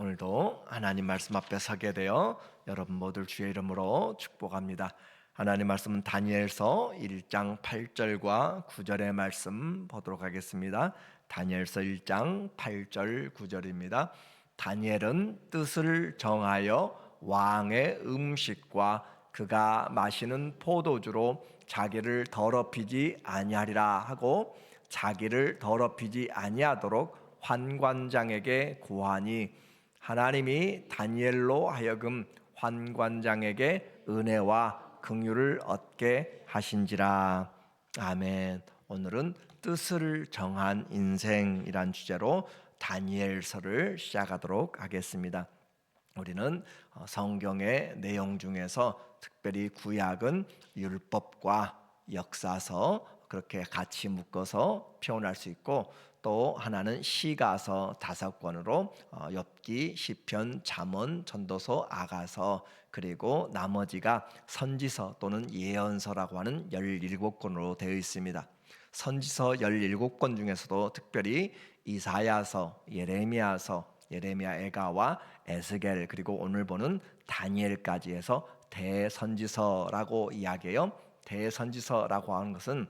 오늘도 하나님 말씀 앞에 서게 되어 여러분 모두 주의 이름으로 축복합니다. 하나님 말씀은 다니엘서 1장 8절과 9절의 말씀 보도록 하겠습니다. 다니엘서 1장 8절 9절입니다. 다니엘은 뜻을 정하여 왕의 음식과 그가 마시는 포도주로 자기를 더럽히지 아니하리라 하고, 자기를 더럽히지 아니하도록 환관장에게 구하니 하나님이 다니엘로 하여금 환관장에게 은혜와 긍휼을 얻게 하신지라. 아멘. 오늘은 뜻을 정한 인생이란 주제로 다니엘서를 시작하도록 하겠습니다. 우리는 성경의 내용 중에서 특별히 구약은 율법과 역사서 그렇게 같이 묶어서 표현할 수 있고, 또 하나는 시가서 5권으로 욥기, 시편, 잠언, 전도서, 아가서, 그리고 나머지가 선지서 또는 예언서라고 하는 17권으로 되어 있습니다. 선지서 17권 중에서도 특별히 이사야서, 예레미야서, 예레미야 애가와 에스겔, 그리고 오늘 보는 다니엘까지 해서 대선지서라고 이야기해요. 대선지서라고 하는 것은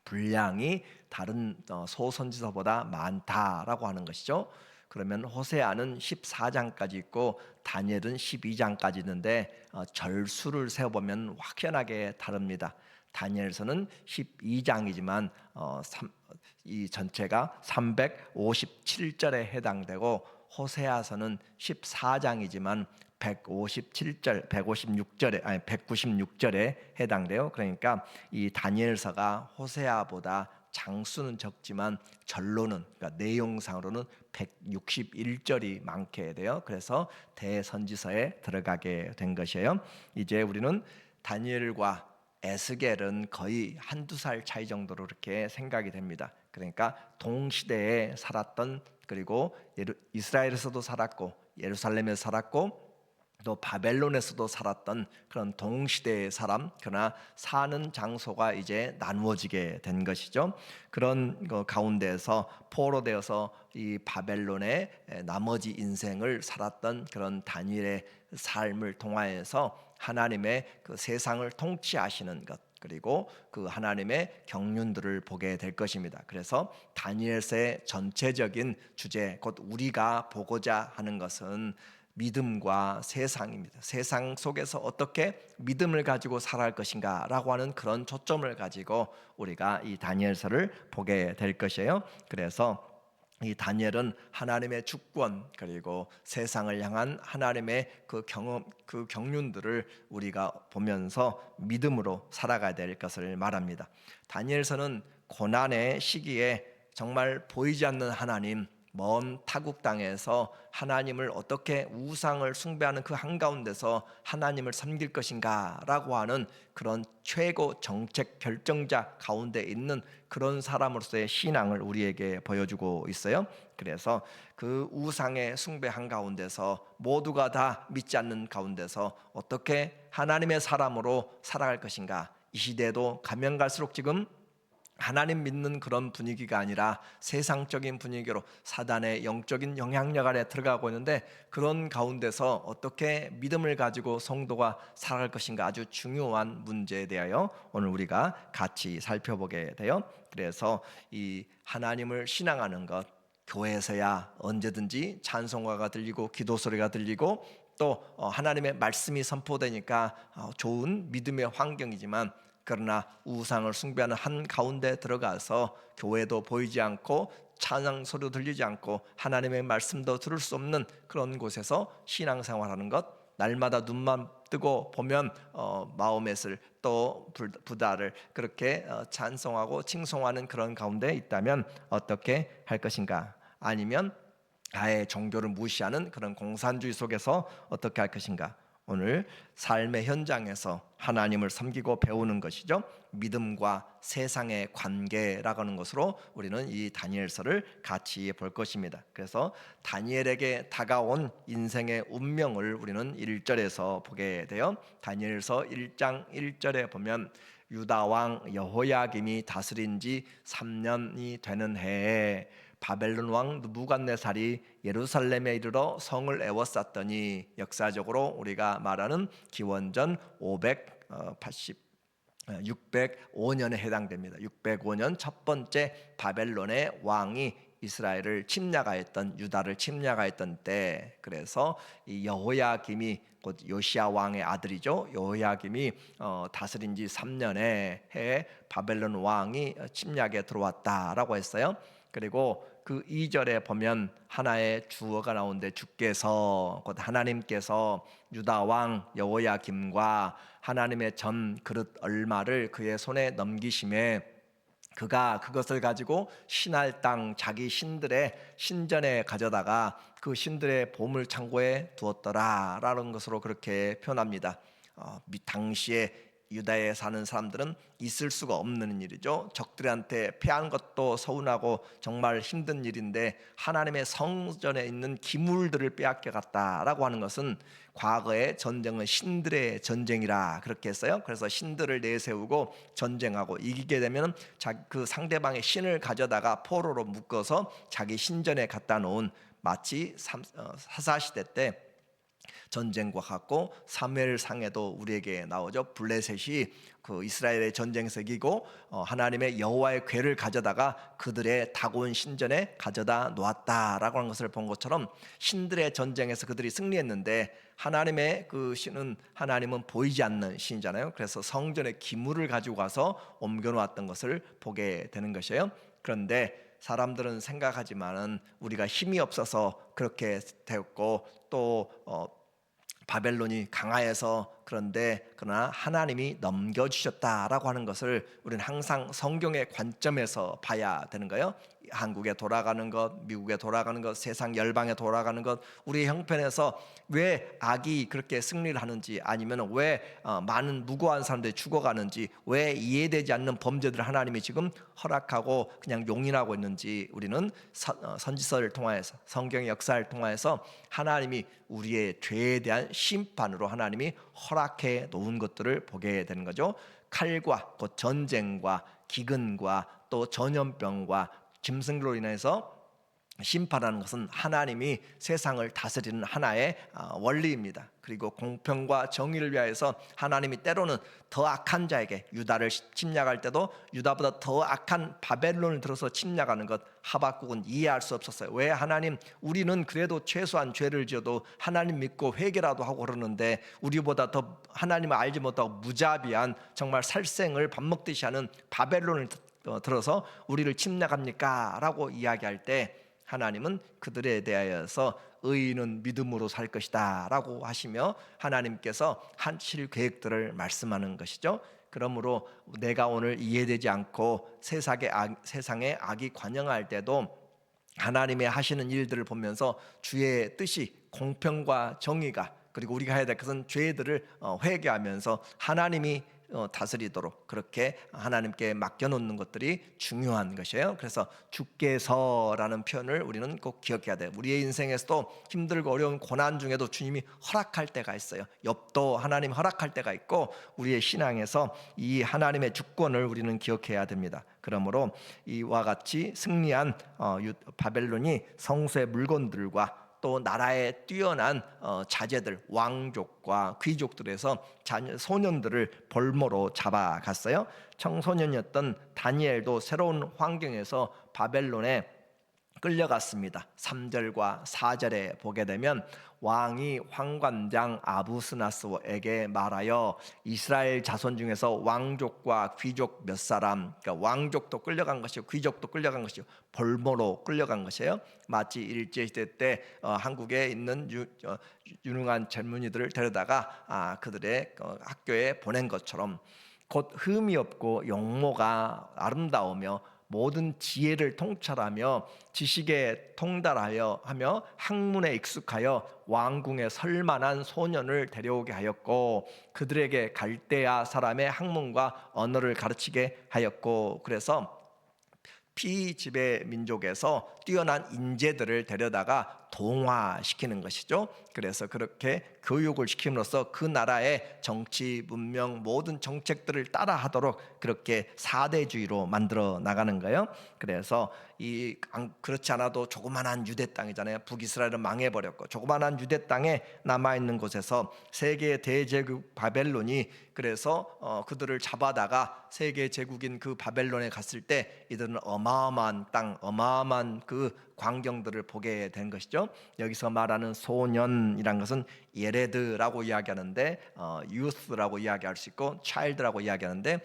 분량이 다른 소선지서보다 많다라고 하는 것이죠. 그러면 호세아는 14장까지 있고 다니엘은 12장까지 있는데 절수를 세어보면 확연하게 다릅니다. 다니엘서는 12장이지만 이 전체가 357절에 해당되고, 호세아서는 14장이지만 196절에 해당돼요. 그러니까 이 다니엘서가 호세아보다 장수는 적지만 절로는, 그러니까 내용상으로는 161절이 많게 돼요. 그래서 대선지서에 들어가게 된 것이에요. 이제 우리는 다니엘과 에스겔은 거의 한두 살 차이 정도로 이렇게 생각이 됩니다. 그러니까 동시대에 살았던, 그리고 이스라엘에서도 살았고 예루살렘에서 살았고 또 바벨론에서도 살았던 그런 동시대의 사람, 그러나 사는 장소가 이제 나누어지게 된 것이죠. 그런 가운데에서 포로되어서 이 바벨론의 나머지 인생을 살았던 그런 다니엘의 삶을 통하여서 하나님의 그 세상을 통치하시는 것, 그리고 그 하나님의 경륜들을 보게 될 것입니다. 그래서 다니엘서의 전체적인 주제, 곧 우리가 보고자 하는 것은 믿음과 세상입니다. 세상 속에서 어떻게 믿음을 가지고 살아갈 것인가 라고 하는 그런 초점을 가지고 우리가 이 다니엘서를 보게 될 것이에요. 그래서 이 다니엘은 하나님의 주권, 그리고 세상을 향한 하나님의 그 경험, 그 경륜들을 우리가 보면서 믿음으로 살아가야 될 것을 말합니다. 다니엘서는 고난의 시기에 정말 보이지 않는 하나님, 먼 타국 땅에서 하나님을 어떻게 우상을 숭배하는 그 한가운데서 하나님을 섬길 것인가 라고 하는 그런 최고 정책 결정자 가운데 있는 그런 사람으로서의 신앙을 우리에게 보여주고 있어요. 그래서 그 우상의 숭배 한가운데서 모두가 다 믿지 않는 가운데서 어떻게 하나님의 사람으로 살아갈 것인가. 이 시대도 가면 갈수록 지금 하나님 믿는 그런 분위기가 아니라 세상적인 분위기로 사단의 영적인 영향력 아래 들어가고 있는데, 그런 가운데서 어떻게 믿음을 가지고 성도가 살아갈 것인가, 아주 중요한 문제에 대하여 오늘 우리가 같이 살펴보게 돼요. 그래서 이 하나님을 신앙하는 것, 교회에서야 언제든지 찬송가가 들리고 기도 소리가 들리고 또 하나님의 말씀이 선포되니까 좋은 믿음의 환경이지만, 그러나 우상을 숭배하는 한 가운데 들어가서 교회도 보이지 않고 찬양 소리도 들리지 않고 하나님의 말씀도 들을 수 없는 그런 곳에서 신앙생활하는 것, 날마다 눈만 뜨고 보면 마음에슬 또 부다를 그렇게 찬송하고 칭송하는 그런 가운데 있다면 어떻게 할 것인가? 아니면 아예 종교를 무시하는 그런 공산주의 속에서 어떻게 할 것인가? 오늘 삶의 현장에서 하나님을 섬기고 배우는 것이죠. 믿음과 세상의 관계라고 하는 것으로 우리는 이 다니엘서를 같이 볼 것입니다. 그래서 다니엘에게 다가온 인생의 운명을 우리는 1절에서 보게 돼요. 다니엘서 1장 1절에 보면 유다 왕 여호야김이 다스린 지 3년이 되는 해에 바벨론 왕 느부갓네살이 예루살렘에 이르러 성을 에워쌌더니, 역사적으로 우리가 말하는 기원전 605년에 해당됩니다. 605년 첫 번째 바벨론의 왕이 이스라엘을 침략하였던, 유다를 침략하였던 때, 그래서 이 여호야김이 곧 요시야 왕의 아들이죠. 여호야김이 다스린 지 3년에 해 바벨론 왕이 침략에 들어왔다라고 했어요. 그리고 그 2절에 보면 하나의 주어가 나오는데, 주께서 곧 하나님께서 유다 왕 여호야김과 하나님의 전 그릇 얼마를 그의 손에 넘기심에 그가 그것을 가지고 신할 땅 자기 신들의 신전에 가져다가 그 신들의 보물 창고에 두었더라라는 것으로 그렇게 표현합니다. 당시에 유다에 사는 사람들은 있을 수가 없는 일이죠. 적들한테 패한 것도 서운하고 정말 힘든 일인데, 하나님의 성전에 있는 기물들을 빼앗겨 갔다라고 하는 것은, 과거의 전쟁은 신들의 전쟁이라 그렇게 했어요. 그래서 신들을 내세우고 전쟁하고 이기게 되면 그 상대방의 신을 가져다가 포로로 묶어서 자기 신전에 갖다 놓은, 마치 사사시대 때 전쟁과 같고, 사무엘상에도 우리에게 나오죠. 블레셋이 그 이스라엘의 전쟁에서 이기고 하나님의 여호와의 궤를 가져다가 그들의 다곤 신전에 가져다 놓았다라고 하는 것을 본 것처럼, 신들의 전쟁에서 그들이 승리했는데 하나님의 그 신은, 하나님은 보이지 않는 신이잖아요. 그래서 성전의 기물을 가지고 가서 옮겨 놓았던 것을 보게 되는 것이에요. 그런데 사람들은 생각하지만은 우리가 힘이 없어서 그렇게 되었고, 또 바벨론이 강하여서, 그러나 하나님이 넘겨주셨다라고 하는 것을 우리는 항상 성경의 관점에서 봐야 되는 거예요. 한국에 돌아가는 것, 미국에 돌아가는 것, 세상 열방에 돌아가는 것, 우리 형편에서 왜 악이 그렇게 승리를 하는지, 아니면 왜 많은 무고한 사람들이 죽어가는지, 왜 이해되지 않는 범죄들을 하나님이 지금 허락하고 그냥 용인하고 있는지, 우리는 선지서를 통하여서, 성경의 역사를 통하여서 하나님이 우리의 죄에 대한 심판으로 하나님이 허락해 놓은 것들을 보게 되는 거죠. 칼과 곧 전쟁과 기근과 또 전염병과 짐승으로 인해서 심판하는 것은 하나님이 세상을 다스리는 하나의 원리입니다. 그리고 공평과 정의를 위하여서 하나님이 때로는 더 악한 자에게, 유다를 침략할 때도 유다보다 더 악한 바벨론을 들어서 침략하는 것, 하박국은 이해할 수 없었어요. 왜 하나님, 우리는 그래도 최소한 죄를 지어도 하나님 믿고 회개라도 하고 그러는데, 우리보다 더 하나님을 알지 못하고 무자비한, 정말 살생을 밥 먹듯이 하는 바벨론을 들어서 우리를 침략합니까? 라고 이야기할 때, 하나님은 그들에 대하여서 의인은 믿음으로 살 것이다 라고 하시며 하나님께서 하실 계획들을 말씀하는 것이죠. 그러므로 내가 오늘 이해되지 않고 세상에 악이 관영할 때도 하나님의 하시는 일들을 보면서 주의 뜻이, 공평과 정의가, 그리고 우리가 해야 될 것은 죄들을 회개하면서 하나님이 다스리도록 그렇게 하나님께 맡겨놓는 것들이 중요한 것이에요. 그래서 주께서라는 표현을 우리는 꼭 기억해야 돼요. 우리의 인생에서도 힘들고 어려운 고난 중에도 주님이 허락할 때가 있어요. 욥도 하나님 허락할 때가 있고, 우리의 신앙에서 이 하나님의 주권을 우리는 기억해야 됩니다. 그러므로 이와 같이 승리한 바벨론이 성소의 물건들과 또 나라의 뛰어난 자제들, 왕족과 귀족들에서 소년들을 볼모로 잡아갔어요. 청소년이었던 다니엘도 새로운 환경에서 바벨론에 끌려갔습니다. 3절과 4절에 보게 되면, 왕이 환관장 아부스나스에게 말하여 이스라엘 자손 중에서 왕족과 귀족 몇 사람, 그러니까 왕족도 끌려간 것이고 귀족도 끌려간 것이고 볼모로 끌려간 것이에요. 마치 일제시대 때 한국에 있는 유능한 젊은이들을 데려다가 그들의 학교에 보낸 것처럼, 곧 흠이 없고 용모가 아름다우며 모든 지혜를 통찰하며 지식에 통달하여 하며 학문에 익숙하여 왕궁에 설만한 소년을 데려오게 하였고, 그들에게 갈대아 사람의 학문과 언어를 가르치게 하였고, 그래서 피지배 민족에서 뛰어난 인재들을 데려다가 동화시키는 것이죠. 그래서 그렇게 교육을 시킴으로써 그 나라의 정치, 문명, 모든 정책들을 따라하도록 그렇게 사대주의로 만들어 나가는 거예요. 그래서 그렇지 않아도 조그만한 유대 땅이잖아요. 북이스라엘은 망해버렸고 조그만한 유대 땅에 남아있는 곳에서 세계 대제국 바벨론이 그래서 그들을 잡아다가 세계 제국인 그 바벨론에 갔을 때 이들은 어마어마한 땅, 어마어마한 그 광경들을 보게 된 것이죠. 여기서 말하는 소년이란 것은 예레드라고 이야기하는데 youth라고 이야기할 수 있고 child라고 이야기하는데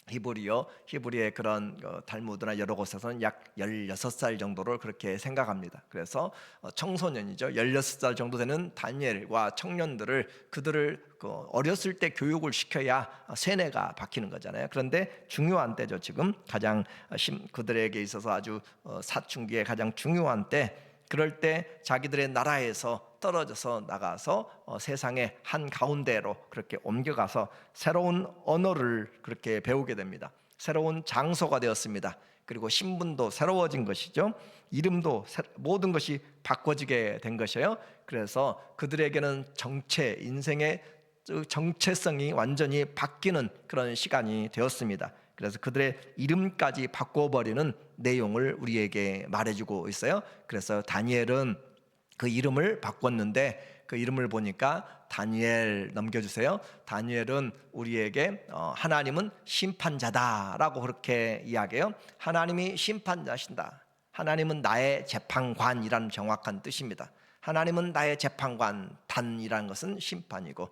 히브리의 그런 탈무드나 여러 곳에서는 약 16살 정도를 그렇게 생각합니다. 그래서 청소년이죠. 16살 정도 되는 다니엘과 청년들을 그들을 어렸을 때 교육을 시켜야 세뇌가 박히는 거잖아요. 그런데 중요한 때죠. 지금 가장 그들에게 있어서 아주 사춘기에 가장 중요한 때, 그럴 때 자기들의 나라에서 떨어져서 나가서 세상의 한 가운데로 그렇게 옮겨가서 새로운 언어를 그렇게 배우게 됩니다. 새로운 장소가 되었습니다. 그리고 신분도 새로워진 것이죠. 이름도 모든 것이 바꿔지게 된 것이에요. 그래서 그들에게는 인생의 정체성이 완전히 바뀌는 그런 시간이 되었습니다. 그래서 그들의 이름까지 바꿔버리는 내용을 우리에게 말해주고 있어요. 그래서 다니엘은 그 이름을 바꿨는데 그 이름을 보니까 다니엘 넘겨주세요. 다니엘은 우리에게 하나님은 심판자다라고 그렇게 이야기해요. 하나님이 심판자신다. 하나님은 나의 재판관이라는 정확한 뜻입니다. 하나님은 나의 재판관, 단이라는 것은 심판이고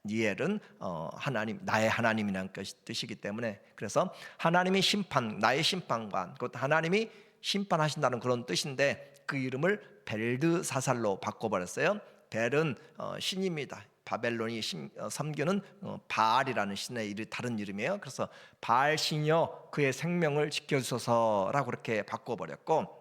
니엘은 나의 하나님이라는 뜻이기 때문에, 그래서 하나님이 나의 심판관, 곧 하나님이 심판하신다는 그런 뜻인데 그 이름을 벨드사살로 바꿔버렸어요. 벨은 신입니다. 바벨론이 섬기는 바알이라는 신의 다른 이름이에요. 그래서 바알 신이여 그의 생명을 지켜주소서라고 그렇게 바꿔버렸고,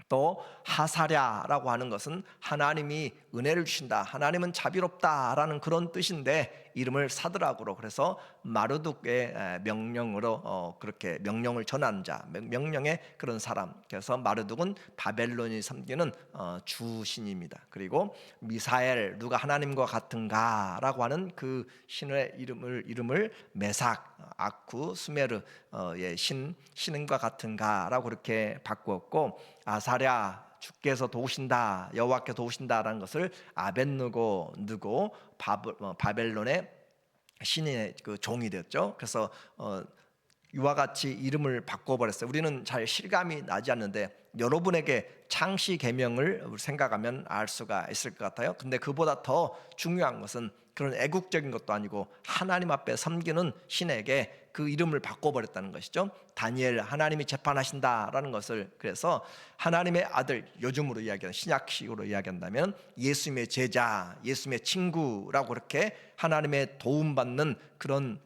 또 하사랴라고 하는 것은 하나님이 은혜를 주신다, 하나님은 자비롭다라는 그런 뜻인데 이름을 사드락으로, 그래서 마르둑의 명령으로 그렇게 명령을 전하는 자, 명령의 그런 사람. 그래서 마르둑은 바벨론이 섬기는 주신입니다. 그리고 미사엘, 누가 하나님과 같은가라고 하는 그 신의 이름을 메삭, 아쿠, 수메르의 신과 같은가라고 그렇게 바꾸었고, 아사랴, 주께서 도우신다, 여호와께 도우신다라는 것을 아벳느고, 바벨론의 신의 그 종이 되었죠. 그래서 이와 같이 이름을 바꿔버렸어요. 우리는 잘 실감이 나지 않는데 여러분에게 창시 계명을 생각하면 알 수가 있을 것 같아요. 근데 그보다 더 중요한 것은 그런 애국적인 것도 아니고 하나님 앞에 섬기는 신에게 그 이름을 바꿔버렸다는 것이죠. 다니엘, 하나님이 재판하신다라는 것을, 그래서 하나님의 아들, 요즘으로 이야기하는 신약식으로 이야기한다면 예수님의 제자, 예수님의 친구라고 그렇게 하나님의 도움받는 그런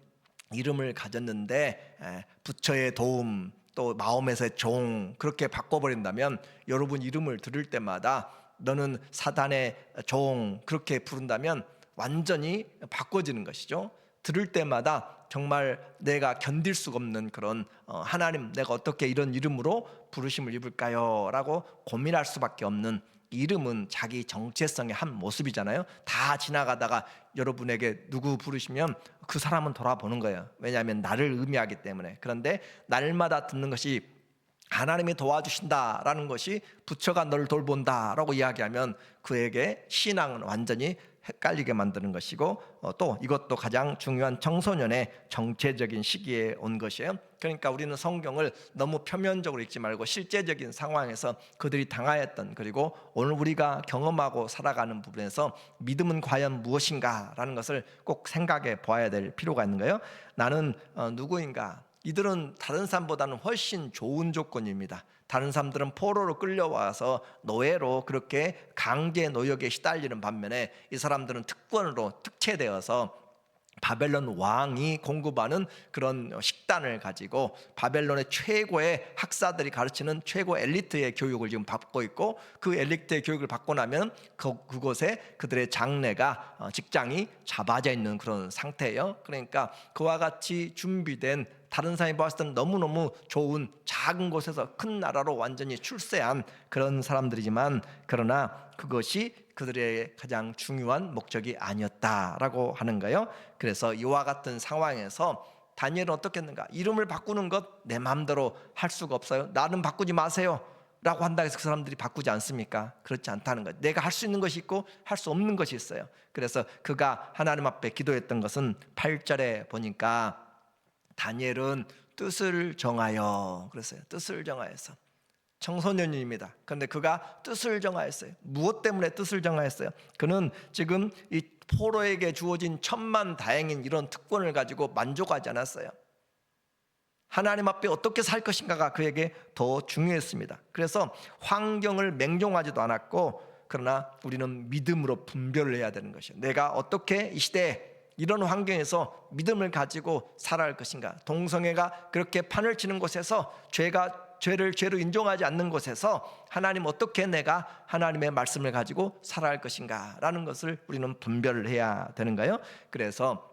이름을 가졌는데 부처의 도움, 또 마음에서의 종, 그렇게 바꿔버린다면 여러분 이름을 들을 때마다 너는 사단의 종 그렇게 부른다면 완전히 바꿔지는 것이죠. 들을 때마다 정말 내가 견딜 수가 없는 그런 하나님, 내가 어떻게 이런 이름으로 부르심을 입을까요? 라고 고민할 수밖에 없는, 이름은 자기 정체성의 한 모습이잖아요. 다 지나가다가 여러분에게 누구 부르시면 그 사람은 돌아보는 거예요. 왜냐하면 나를 의미하기 때문에. 그런데 날마다 듣는 것이 하나님이 도와주신다라는 것이 부처가 너를 돌본다라고 이야기하면 그에게 신앙은 완전히 헷갈리게 만드는 것이고, 또 이것도 가장 중요한 청소년의 정체적인 시기에 온 것이에요. 그러니까 우리는 성경을 너무 표면적으로 읽지 말고 실제적인 상황에서 그들이 당하였던, 그리고 오늘 우리가 경험하고 살아가는 부분에서 믿음은 과연 무엇인가라는 것을 꼭 생각해 보아야 될 필요가 있는 거예요. 나는 누구인가? 이들은 다른 사람보다는 훨씬 좋은 조건입니다. 다른 사람들은 포로로 끌려와서 노예로 그렇게 강제 노역에 시달리는 반면에 이 사람들은 특권으로 특채되어서 바벨론 왕이 공급하는 그런 식단을 가지고 바벨론의 최고의 학사들이 가르치는 최고 엘리트의 교육을 지금 받고 있고, 그 엘리트의 교육을 받고 나면 그곳에 그들의 장래가 직장이 잡아져 있는 그런 상태예요. 그러니까 그와 같이 준비된 다른 사람이 봤을 때는 너무너무 좋은 작은 곳에서 큰 나라로 완전히 출세한 그런 사람들이지만, 그러나 그것이 그들의 가장 중요한 목적이 아니었다라고 하는 거예요. 그래서 이와 같은 상황에서 다니엘은 어떻게 했는가? 이름을 바꾸는 것 내 마음대로 할 수가 없어요. 나는 바꾸지 마세요 라고 한다 해서 그 사람들이 바꾸지 않습니까? 그렇지 않다는 거예요. 내가 할 수 있는 것이 있고 할 수 없는 것이 있어요. 그래서 그가 하나님 앞에 기도했던 것은 8절에 보니까 다니엘은 뜻을 정하여, 그랬어요. 뜻을 정하여서. 청소년입니다. 그런데 그가 뜻을 정하였어요. 무엇 때문에 뜻을 정하였어요? 그는 지금 이 포로에게 주어진 천만다행인 이런 특권을 가지고 만족하지 않았어요. 하나님 앞에 어떻게 살 것인가가 그에게 더 중요했습니다. 그래서 환경을 맹종하지도 않았고, 그러나 우리는 믿음으로 분별을 해야 되는 것이에요. 내가 어떻게 이 시대에 이런 환경에서 믿음을 가지고 살아갈 것인가. 동성애가 그렇게 판을 치는 곳에서 죄로 인정하지 않는 곳에서 하나님 어떻게 내가 하나님의 말씀을 가지고 살아갈 것인가 라는 것을 우리는 분별을 해야 되는가요? 그래서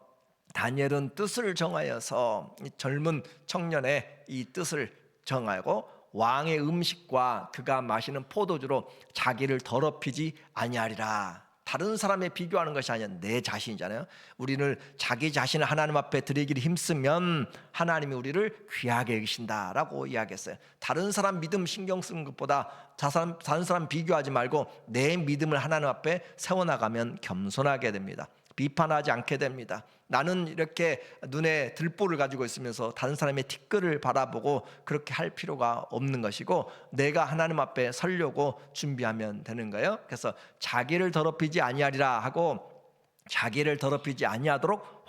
다니엘은 뜻을 정하여서 이 젊은 청년의 이 뜻을 정하고 왕의 음식과 그가 마시는 포도주로 자기를 더럽히지 아니하리라. 다른 사람에 비교하는 것이 아니라 내 자신이잖아요. 우리는 자기 자신을 하나님 앞에 드리기를 힘쓰면 하나님이 우리를 귀하게 여기신다라고 이야기했어요. 다른 사람 믿음 신경 쓰는 것보다 다른 사람 비교하지 말고 내 믿음을 하나님 앞에 세워나가면 겸손하게 됩니다. 비판하지 않게 됩니다. 나는 이렇게 눈에 들보를 가지고 있으면서 다른 사람의 티끌을 바라보고 그렇게 할 필요가 없는 것이고, 내가 하나님 앞에 서려고 준비하면 되는 거예요. 그래서 자기를 더럽히지 아니하리라 하고, 자기를 더럽히지 아니하도록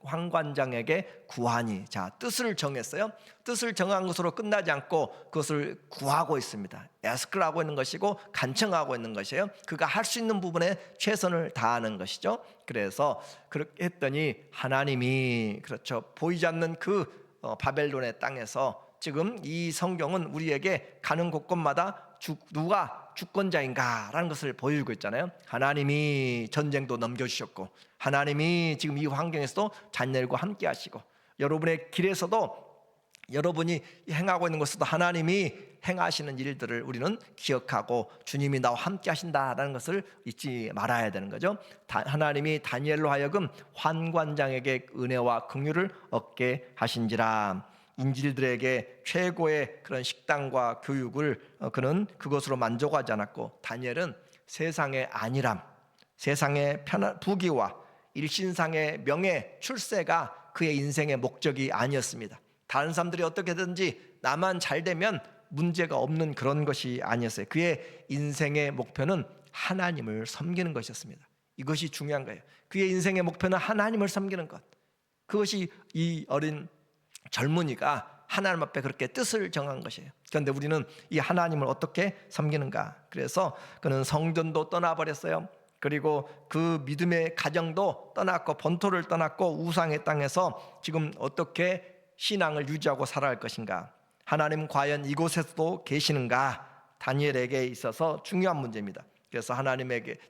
환관장에게 구하니. 자, 뜻을 정했어요. 뜻을 정한 것으로 끝나지 않고 그것을 구하고 있습니다. 애스크를 있는 것이고 간청하고 있는 것이에요. 그가 할 수 있는 부분에 최선을 다하는 것이죠. 그래서 그렇게 했더니 하나님이, 그렇죠, 보이지 않는 그 바벨론의 땅에서 지금 이 성경은 우리에게 가는 곳곳마다 누가 주권자인가라는 것을 보여주고 있잖아요. 하나님이 전쟁도 넘겨주셨고, 하나님이 지금 이 환경에서도 다니엘과 함께 하시고, 여러분의 길에서도 여러분이 행하고 있는 것에서도 하나님이 행하시는 일들을 우리는 기억하고 주님이 나와 함께 하신다라는 것을 잊지 말아야 되는 거죠. 하나님이 다니엘로 하여금 환관장에게 은혜와 긍휼을 얻게 하신지라. 인질들에게 최고의 그런 식당과 교육을 그는 그것으로 만족하지 않았고, 다니엘은 세상의 안일함, 세상의 부귀와 일신상의 명예, 출세가 그의 인생의 목적이 아니었습니다. 다른 사람들이 어떻게든지 나만 잘 되면 문제가 없는 그런 것이 아니었어요. 그의 인생의 목표는 하나님을 섬기는 것이었습니다. 이것이 중요한 거예요. 그의 인생의 목표는 하나님을 섬기는 것. 그것이 이 어린 젊은이가 하나님 앞에 그렇게 뜻을 정한 것이에요. 그런데 우리는 이 하나님을 어떻게 섬기는가? 그래서 그는 성전도 떠나버렸어요. 그리고 그 믿음의 가정도 떠났고 본토를 떠났고 우상의 땅에서 지금 어떻게 신앙을 유지하고 살아갈 것인가? 하나님 과연 이곳에서도 계시는가? 다니엘에게 있어서 중요한 문제입니다. 그래서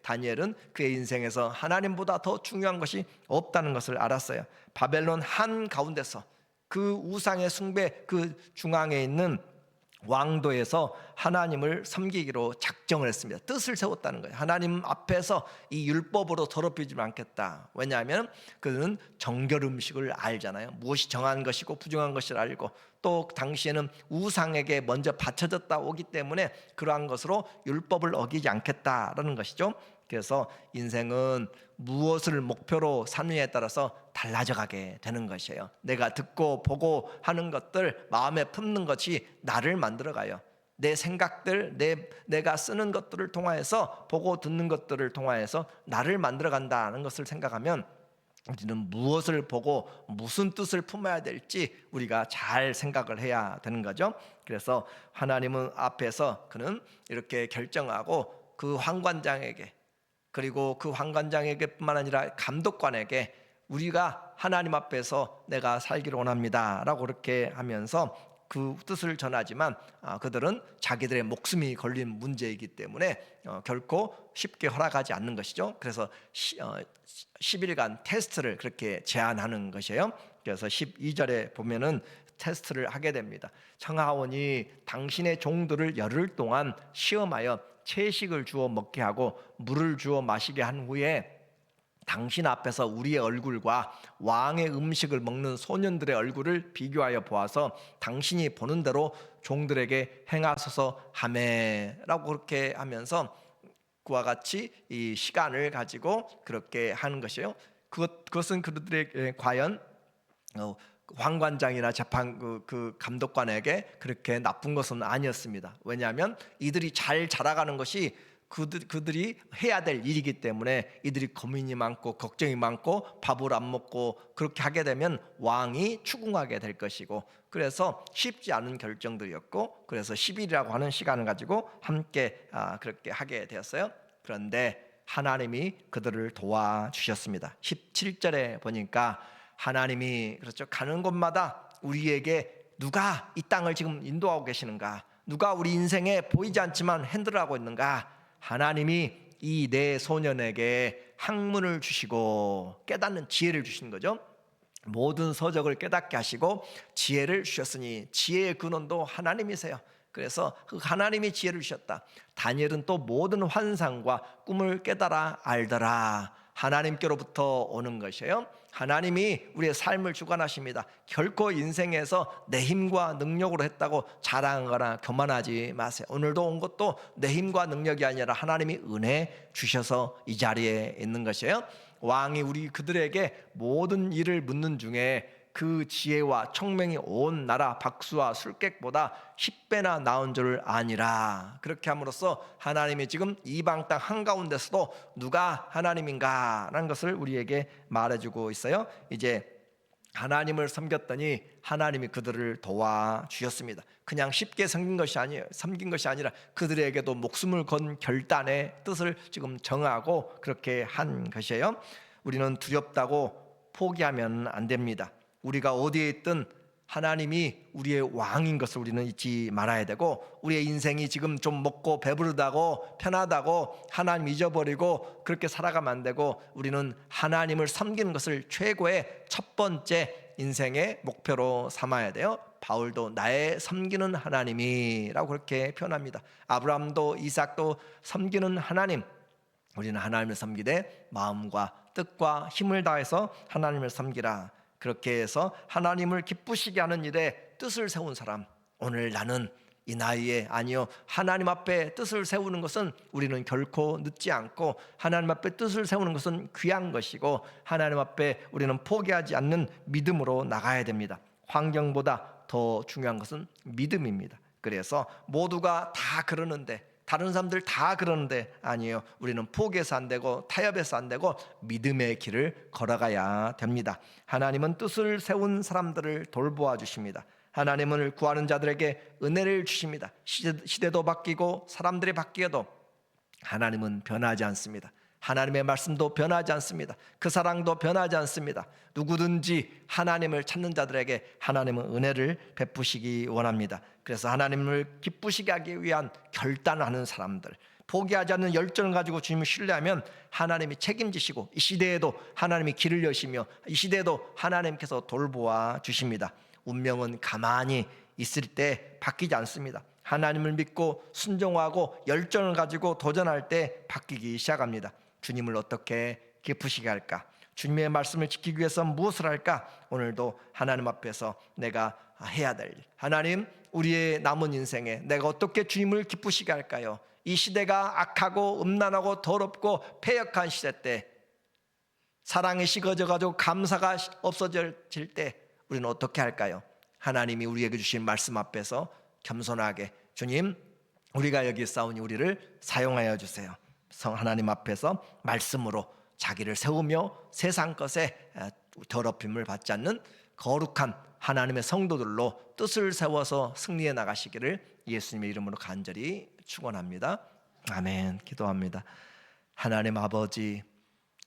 다니엘은 그의 인생에서 하나님보다 더 중요한 것이 없다는 것을 알았어요. 바벨론 한 가운데서 그 우상의 숭배 그 중앙에 있는 왕도에서 하나님을 섬기기로 작정을 했습니다. 뜻을 세웠다는 거예요. 하나님 앞에서 이 율법으로 더럽히지 않겠다. 왜냐하면 그는 정결 음식을 알잖아요. 무엇이 정한 것이고 부정한 것을 알고, 또 당시에는 우상에게 먼저 바쳐졌다 오기 때문에 그러한 것으로 율법을 어기지 않겠다라는 것이죠. 그래서 인생은 무엇을 목표로 삼느냐에 따라서 달라져 가게 되는 것이에요. 내가 듣고 보고 하는 것들, 마음에 품는 것이 나를 만들어가요. 내 생각들, 내가 쓰는 것들을 통하여서, 보고 듣는 것들을 통하여서 나를 만들어간다는 것을 생각하면 우리는 무엇을 보고 무슨 뜻을 품어야 될지 우리가 잘 생각을 해야 되는 거죠. 그래서 하나님은 앞에서 그는 이렇게 결정하고 그 환관장에게, 그리고 그 환관장에게뿐만 아니라 감독관에게 우리가 하나님 앞에서 내가 살기를 원합니다 라고 그렇게 하면서 그 뜻을 전하지만 그들은 자기들의 목숨이 걸린 문제이기 때문에 결코 쉽게 허락하지 않는 것이죠. 그래서 10일간 테스트를 그렇게 제안하는 것이에요. 그래서 12절에 보면은 테스트를 하게 됩니다. 청하오니 당신의 종들을 열흘 동안 시험하여 채식을 주어 먹게 하고 물을 주어 마시게 한 후에 당신 앞에서 우리의 얼굴과 왕의 음식을 먹는 소년들의 얼굴을 비교하여 보아서 당신이 보는 대로 종들에게 행하소서 하매라고 그렇게 하면서 그와 같이 이 시간을 가지고 그렇게 하는 것이에요. 그것은 그들에게 과연 황관장이나 재판 그 감독관에게 그렇게 나쁜 것은 아니었습니다. 왜냐하면 이들이 잘 자라가는 것이 그들이 해야 될 일이기 때문에 이들이 고민이 많고 걱정이 많고 밥을 안 먹고 그렇게 하게 되면 왕이 추궁하게 될 것이고, 그래서 쉽지 않은 결정들이었고, 그래서 10일이라고 하는 시간을 가지고 함께 그렇게 하게 되었어요. 그런데 하나님이 그들을 도와주셨습니다. 17절에 보니까 하나님이 그렇죠, 가는 곳마다 우리에게 누가 이 땅을 지금 인도하고 계시는가, 누가 우리 인생에 보이지 않지만 핸들하고 있는가, 하나님이 이 네 소년에게 학문을 주시고 깨닫는 지혜를 주신 거죠. 모든 서적을 깨닫게 하시고 지혜를 주셨으니 지혜의 근원도 하나님이세요. 그래서 그 하나님이 지혜를 주셨다. 다니엘은 또 모든 환상과 꿈을 깨달아 알더라. 하나님께로부터 오는 것이에요. 하나님이 우리의 삶을 주관하십니다. 결코 인생에서 내 힘과 능력으로 했다고 자랑하거나 교만하지 마세요. 오늘도 온 것도 내 힘과 능력이 아니라 하나님이 은혜 주셔서 이 자리에 있는 것이에요. 왕이 그들에게 모든 일을 묻는 중에 그 지혜와 총명이 온 나라 박수와 술객보다 10배나 나은 줄 아니라, 그렇게 함으로써 하나님이 지금 이방 땅 한가운데서도 누가 하나님인가 라는 것을 우리에게 말해주고 있어요. 이제 하나님을 섬겼더니 하나님이 그들을 도와주셨습니다. 그냥 쉽게 섬긴 것이 아니라 그들에게도 목숨을 건 결단의 뜻을 지금 정하고 그렇게 한 것이에요. 우리는 두렵다고 포기하면 안 됩니다. 우리가 어디에 있든 하나님이 우리의 왕인 것을 우리는 잊지 말아야 되고, 우리의 인생이 지금 좀 먹고 배부르다고 편하다고 하나님 잊어버리고 그렇게 살아가면 안 되고, 우리는 하나님을 섬기는 것을 최고의 첫 번째 인생의 목표로 삼아야 돼요. 바울도 나의 섬기는 하나님이라고 그렇게 표현합니다. 아브라함도 이삭도 섬기는 하나님, 우리는 하나님을 섬기되 마음과 뜻과 힘을 다해서 하나님을 섬기라. 그렇게 해서 하나님을 기쁘시게 하는 일에 뜻을 세운 사람, 오늘 나는 이 나이에 아니요, 하나님 앞에 뜻을 세우는 것은 우리는 결코 늦지 않고, 하나님 앞에 뜻을 세우는 것은 귀한 것이고, 하나님 앞에 우리는 포기하지 않는 믿음으로 나가야 됩니다. 환경보다 더 중요한 것은 믿음입니다. 그래서 모두가 다 그러는데, 다른 사람들 다 그러는데 아니에요. 우리는 포기해서 안 되고 타협해서 안 되고 믿음의 길을 걸어가야 됩니다. 하나님은 뜻을 세운 사람들을 돌보아 주십니다. 하나님을 구하는 자들에게 은혜를 주십니다. 시대도 바뀌고 사람들이 바뀌어도 하나님은 변하지 않습니다. 하나님의 말씀도 변하지 않습니다. 그 사랑도 변하지 않습니다. 누구든지 하나님을 찾는 자들에게 하나님은 은혜를 베푸시기 원합니다. 그래서 하나님을 기쁘시게 하기 위한 결단하는 사람들, 포기하지 않는 열정을 가지고 주님을 신뢰하면 하나님이 책임지시고, 이 시대에도 하나님이 길을 여시며 이 시대에도 하나님께서 돌보아 주십니다. 운명은 가만히 있을 때 바뀌지 않습니다. 하나님을 믿고 순종하고 열정을 가지고 도전할 때 바뀌기 시작합니다. 주님을 어떻게 기쁘시게 할까? 주님의 말씀을 지키기 위해서 무엇을 할까? 오늘도 하나님 앞에서 내가 해야 될 일, 하나님, 우리의 남은 인생에 내가 어떻게 주님을 기쁘시게 할까요? 이 시대가 악하고 음란하고 더럽고 패역한 시대 때, 사랑이 식어져가지고 감사가 없어질 때 우리는 어떻게 할까요? 하나님이 우리에게 주신 말씀 앞에서 겸손하게, 주님, 우리가 여기 싸우니 우리를 사용하여 주세요. 하나님 앞에서 말씀으로 자기를 세우며 세상 것에 더럽힘을 받지 않는 거룩한 하나님의 성도들로 뜻을 세워서 승리해 나가시기를 예수님의 이름으로 간절히 축원합니다. 아멘. 기도합니다. 하나님 아버지,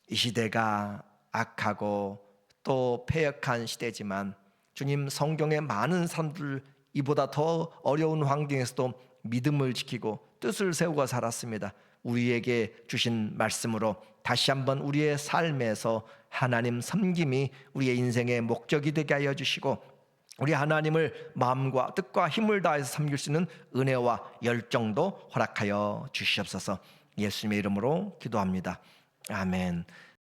이 시대가 악하고 또 패역한 시대지만 주님, 성경의 많은 사람들 이보다 더 어려운 환경에서도 믿음을 지키고 뜻을 세우고 살았습니다. 우리에게 주신 말씀으로 다시 한번 우리의 삶에서 하나님 섬김이 우리의 인생의 목적이 되게 하여 주시고, 우리 하나님을 마음과 뜻과 힘을 다해서 섬길 수 있는 은혜와 열정도 허락하여 주시옵소서. 예수님의 이름으로 기도합니다. 아멘.